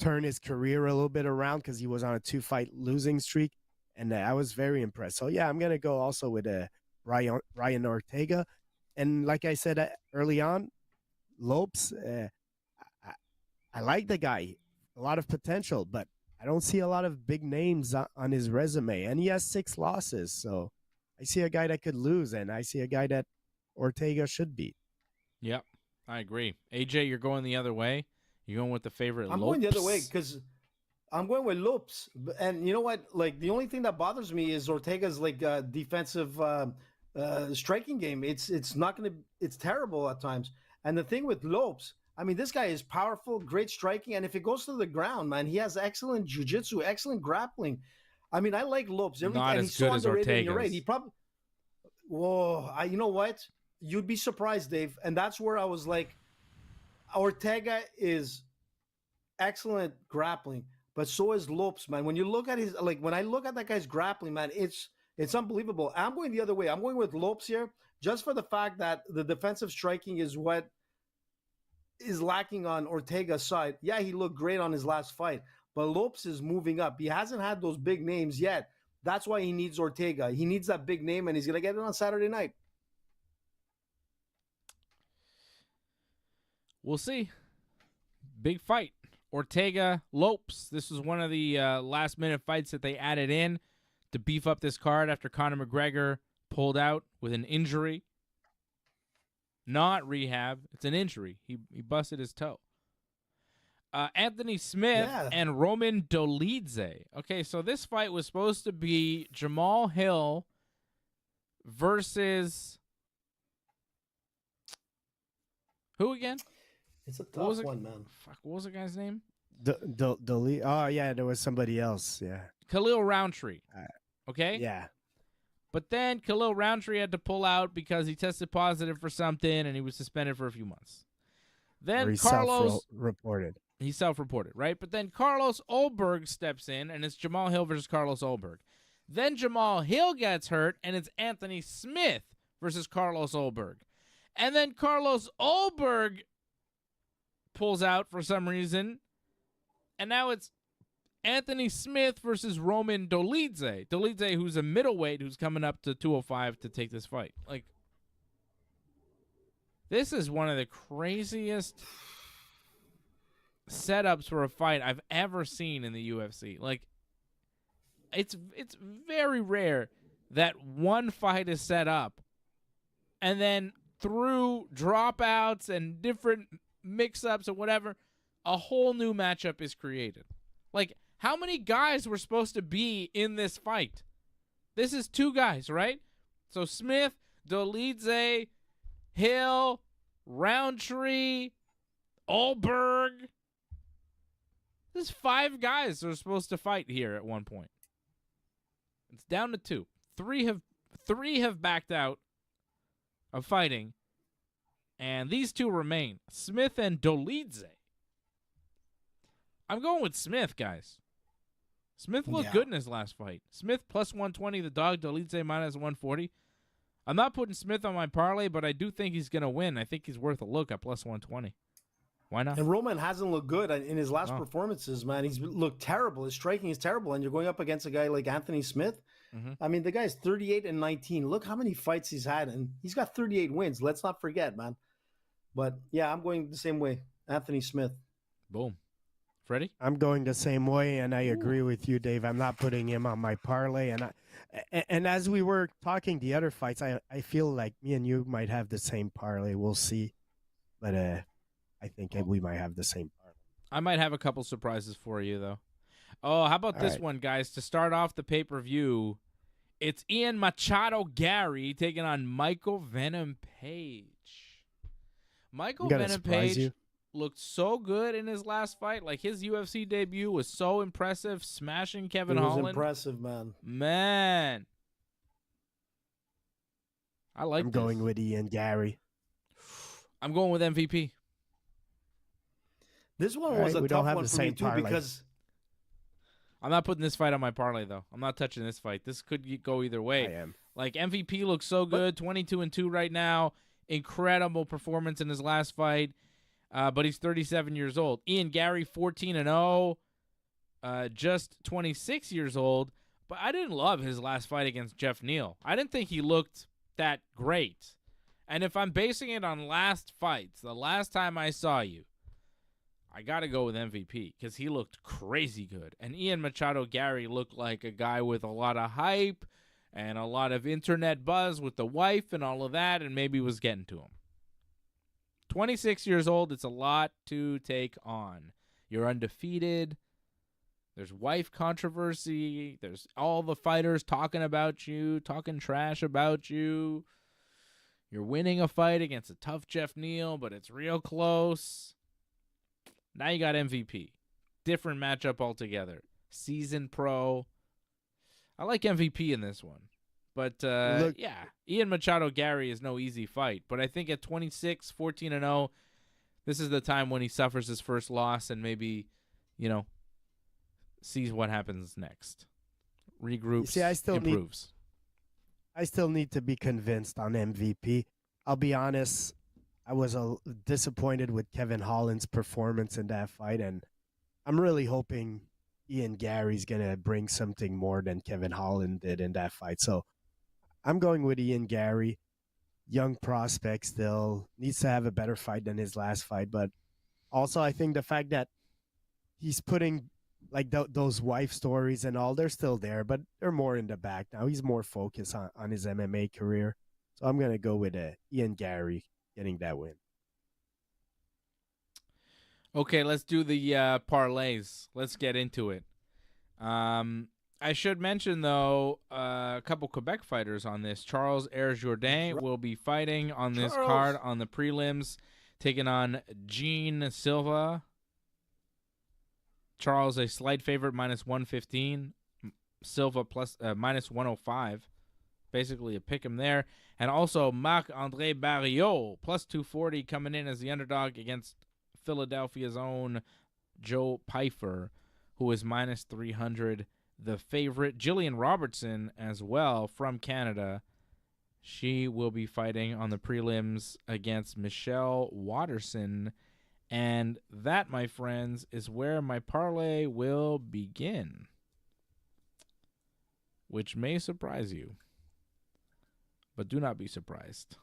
turn his career a little bit around because he was on a 2-fight losing streak, and I was very impressed. So yeah, I'm gonna go also with Brian Ortega, and like I said early on, Lopes. I like the guy, a lot of potential, but I don't see a lot of big names on his resume, and he has 6 losses. So I see a guy that could lose, and I see a guy that Ortega should beat. Yep, I agree. AJ, you're going the other way. You're going with the favorite. I'm going the other way because I'm going with Lopes. And you know what? Like, the only thing that bothers me is Ortega's like defensive striking game. It's not going to. It's terrible at times. And the thing with Lopes, I mean, this guy is powerful, great striking, and if it goes to the ground, man, he has excellent jiu-jitsu, excellent grappling. I mean, I like Lopes. Not as good as Ortega. You're right. He probably. Whoa! You know what? You'd be surprised, Dave. And that's where I was like, Ortega is excellent grappling, but so is Lopes, man. When you look at when I look at that guy's grappling, man, it's unbelievable. I'm going the other way. I'm going with Lopes here, just for the fact that the defensive striking is what is lacking on Ortega's side. Yeah, he looked great on his last fight, but Lopes is moving up. He hasn't had those big names yet. That's why he needs Ortega. He needs that big name, and he's going to get it on Saturday night. We'll see. Big fight. Ortega, Lopes. This was one of the last-minute fights that they added in to beef up this card after Conor McGregor pulled out with an injury. Not rehab. It's an injury. He busted his toe. Anthony Smith and Roman Dolidze. Okay, so this fight was supposed to be Jamal Hill versus... who again? It's a tough one, man. Fuck, what was the guy's name? Oh, yeah, there was somebody else, yeah. Khalil Roundtree, okay? Yeah. But then Khalil Roundtree had to pull out because he tested positive for something, and he was suspended for a few months. Then Carlos... He self-reported, right? But then Carlos Olberg steps in, and it's Jamal Hill versus Carlos Olberg. Then Jamal Hill gets hurt, and it's Anthony Smith versus Carlos Olberg. And then Carlos Olberg pulls out for some reason. And now it's Anthony Smith versus Roman Dolidze. Dolidze, who's a middleweight, who's coming up to 205 to take this fight. Like, this is one of the craziest setups for a fight I've ever seen in the UFC. Like, it's very rare that one fight is set up And then through dropouts and different mix-ups or whatever, a whole new matchup is created. Like, how many guys were supposed to be in this fight? This is 2 guys, right? So Smith, Dolidze, Hill, Roundtree, Ulberg. There's 5 guys that are supposed to fight here at one point. It's down to 2. 3 have backed out of fighting, and these 2 remain, Smith and Dolidze. I'm going with Smith, guys. Smith looked good in his last fight. Smith plus 120, the dog. Dolidze minus 140. I'm not putting Smith on my parlay, but I do think he's going to win. I think he's worth a look at plus 120. Why not? And Roman hasn't looked good in his last performances, man. He's looked terrible. His striking is terrible, and you're going up against a guy like Anthony Smith. Mm-hmm. I mean, the guy's 38-19. Look how many fights he's had, and he's got 38 wins. Let's not forget, man. But, yeah, I'm going the same way. Anthony Smith. Boom. Freddie? I'm going the same way, and I agree with you, Dave. I'm not putting him on my parlay. And as we were talking the other fights, I feel like me and you might have the same parlay. We'll see. But I think we might have the same parlay. I might have a couple surprises for you, though. Oh, how about this one, guys? To start off the pay-per-view, it's Ian Machado Gary taking on Michael Venom Page. Michael Venom Page looked so good in his last fight. Like, his UFC debut was so impressive, smashing Kevin Holland. It was impressive, man. Man. I'm going with Ian Gary. I'm going with MVP. This one was a tough one for me, too, because I'm not putting this fight on my parlay, though. I'm not touching this fight. This could go either way. I am. Like, MVP looks so good, 22-2 right now. Incredible performance in his last fight. But he's 37 years old. Ian Gary, 14-0, just 26 years old. But I didn't love his last fight against Jeff Neal. I didn't think he looked that great. And if I'm basing it on last fights, the last time I saw you, I got to go with MVP because he looked crazy good. And Ian Machado Gary looked like a guy with a lot of hype and a lot of internet buzz with the wife and all of that, and maybe was getting to him. 26 years old, it's a lot to take on. You're undefeated. There's wife controversy. There's all the fighters talking about you, talking trash about you. You're winning a fight against a tough Jeff Neal, but it's real close. Now you got MVP. Different matchup altogether. Seasoned pro. I like MVP in this one. But, yeah, Ian Machado Gary is no easy fight. But I think at 26, 14-0, this is the time when he suffers his first loss and maybe, sees what happens next. Regroups, improves. I still need to be convinced on MVP. I'll be honest, I was disappointed with Kevin Holland's performance in that fight, and I'm really hoping Ian Gary's going to bring something more than Kevin Holland did in that fight. So I'm going with Ian Gary. Young prospect still. Needs to have a better fight than his last fight. But also I think the fact that he's putting like those wife stories and all, they're still there, but they're more in the back now. He's more focused on his MMA career. So I'm going to go with Ian Gary getting that win. Okay, let's do the parlays. Let's get into it. I should mention, though, a couple Quebec fighters on this. Charles Jourdain will be fighting on this card on the prelims, taking on Gene Silva. Charles, a slight favorite, minus 115. Silva plus minus 105. Basically a pick him there. And also Marc-André Barriot, plus 240, coming in as the underdog against Philadelphia's own Joe Pyfer, who is minus 300. The favorite, Jillian Robertson, as well, from Canada. She will be fighting on the prelims against Michelle Watterson. And that, my friends, is where my parlay will begin, which may surprise you. But do not be surprised,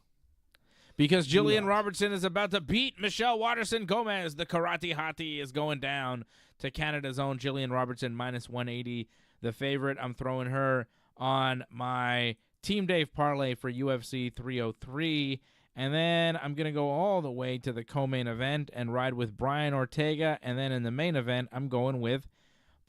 because Jillian Robertson is about to beat Michelle Watterson Gomez. The Karate Hottie is going down to Canada's own Jillian Robertson, minus 180. The favorite, I'm throwing her on my Team Dave parlay for UFC 303. And then I'm going to go all the way to the co-main event and ride with Brian Ortega. And then in the main event, I'm going with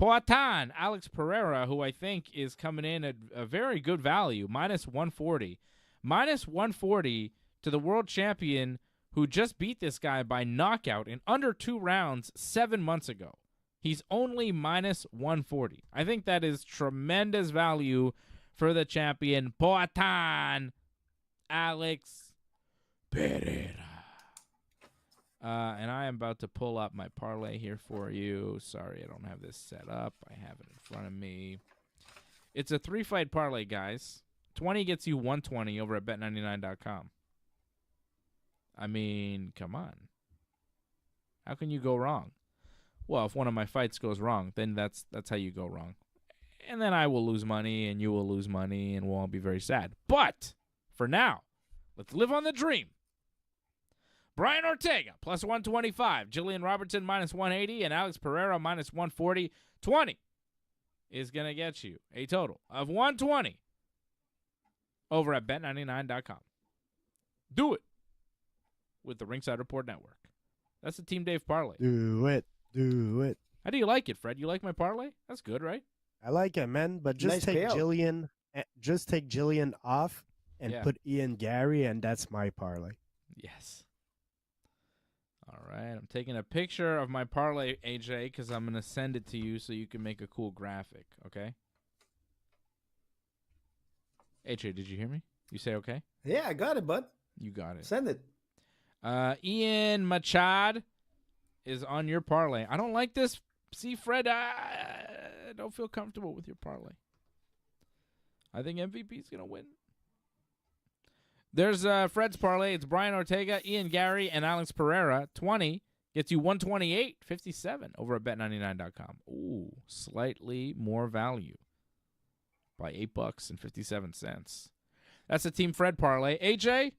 Poatan, Alex Pereira, who I think is coming in at a very good value, minus 140. Minus 140 to the world champion who just beat this guy by knockout in under 2 rounds 7 months ago. He's only minus 140. I think that is tremendous value for the champion, Poatan, Alex Pereira. And I am about to pull up my parlay here for you. Sorry, I don't have this set up. I have it in front of me. It's a 3-fight parlay, guys. 20 gets you 120 over at bet99.com. I mean, come on. How can you go wrong? Well, if one of my fights goes wrong, then that's how you go wrong. And then I will lose money, and you will lose money, and we'll all be very sad. But for now, let's live on the dream. Brian Ortega, plus 125. Jillian Robertson, minus 180. And Alex Pereira, minus 140. 20 is going to get you a total of 120 over at bet99.com. Do it with the Ringside Report Network. That's the Team Dave parlay. Do it. Do it. How do you like it, Fred? You like my parlay? That's good, right? I like it, man. But just Nice take payout. Jillian. Just take Jillian off and put Ian Gary, and that's my parlay. Yes. All right. I'm taking a picture of my parlay, AJ, because I'm going to send it to you so you can make a cool graphic, okay? AJ, did you hear me? You say okay? Yeah, I got it, bud. You got it. Send it. Ian Machad is on your parlay. I don't like this. See, Fred, I don't feel comfortable with your parlay. I think MVP is going to win. There's Fred's parlay. It's Brian Ortega, Ian Gary, and Alex Pereira. 20 gets you 128.57 over at bet99.com. Ooh, slightly more value by $8.57. That's the Team Fred parlay. AJ,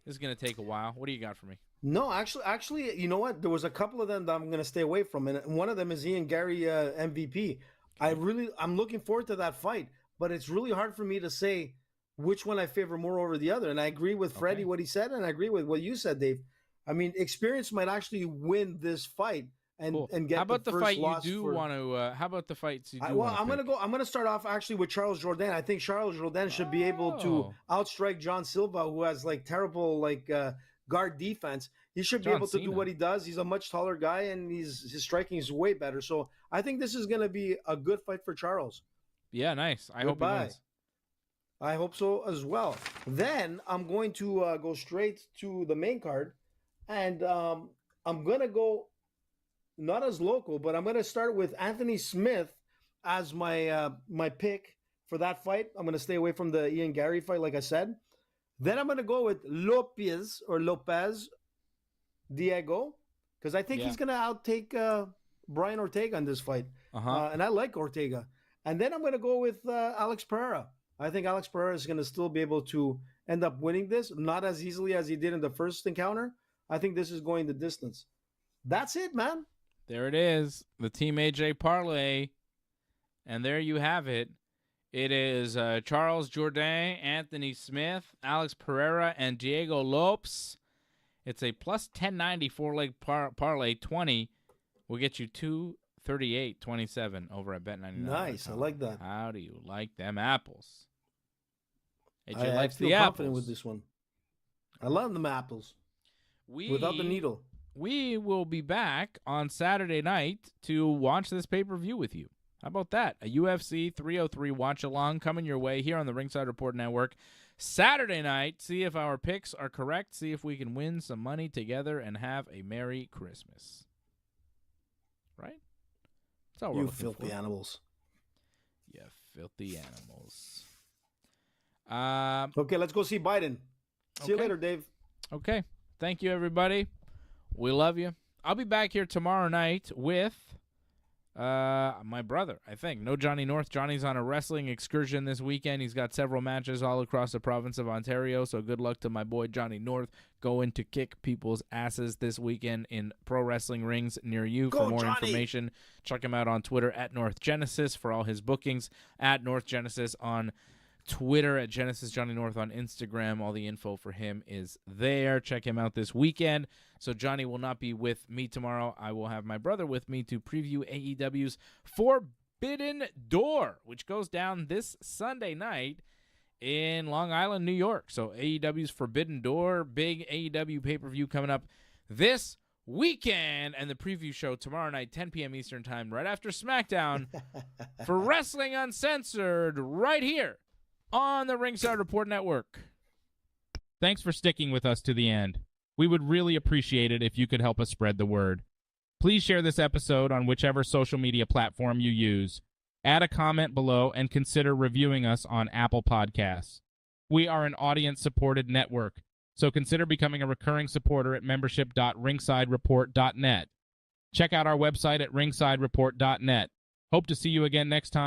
this is going to take a while. What do you got for me? No, actually, you know what? There was a couple of them that I'm going to stay away from, and one of them is Ian Gary MVP. I'm looking forward to that fight, but it's really hard for me to say which one I favor more over the other. And I agree with Freddie what he said, and I agree with what you said, Dave. I mean, experience might actually win this fight and get. How about the fight you do want to? How about the fights you do? Well, I'm gonna start off actually with Charles Jourdain. I think Charles Jourdain should be able to outstrike John Silva, who has terrible guard defense. He should be able to do what he does. He's a much taller guy, and his striking is way better. So I think this is gonna be a good fight for Charles. Yeah, nice. I hope he wins. I hope so as well. Then I'm going to go straight to the main card, and I'm going to go not as local, but I'm going to start with Anthony Smith as my my pick for that fight. I'm going to stay away from the Ian Gary fight, like I said. Then I'm going to go with Lopes Diego, because I think he's going to outtake Brian Ortega in this fight, and I like Ortega. And then I'm going to go with Alex Pereira. I think Alex Pereira is going to still be able to end up winning this, not as easily as he did in the first encounter. I think this is going the distance. That's it, man. There it is, the Team AJ parlay. And there you have it. It is Charles Jourdain, Anthony Smith, Alex Pereira, and Diego Lopes. It's a plus 1090 4-leg parlay. 20 will get you 238.27 over at Bet99. Nice, I like that. How do you like them apples? AJ likes the apples. Confident with this one. I love them apples. Without the needle. We will be back on Saturday night to watch this pay-per-view with you. How about that? A UFC 303 watch-along coming your way here on the Ringside Report Network. Saturday night, see if our picks are correct, see if we can win some money together and have a Merry Christmas. Right? That's all we're You looking filthy for. animals. You filthy animals. Okay, let's go see Biden. See you later, Dave. Okay. Thank you, everybody. We love you. I'll be back here tomorrow night with my brother, I think. No Johnny North. Johnny's on a wrestling excursion this weekend. He's got several matches all across the province of Ontario, so good luck to my boy Johnny North going to kick people's asses this weekend in pro wrestling rings near you. For more information, check him out on Twitter at North Genesis for all his bookings, at North Genesis on Twitter at Genesis Johnny North, on Instagram. All the info for him is there. Check him out this weekend. So Johnny will not be with me tomorrow. I will have my brother with me to preview AEW's Forbidden Door, which goes down this Sunday night in Long Island, New York. So AEW's Forbidden Door, big AEW pay-per-view coming up this weekend, and the preview show tomorrow night, 10 p.m. Eastern Time, right after SmackDown for Wrestling Uncensored, right here on the Ringside Report Network. Thanks for sticking with us to the end. We would really appreciate it if you could help us spread the word. Please share this episode on whichever social media platform you use. Add a comment below and consider reviewing us on Apple Podcasts. We are an audience-supported network, so consider becoming a recurring supporter at membership.ringsidereport.net. Check out our website at ringsidereport.net. Hope to see you again next time.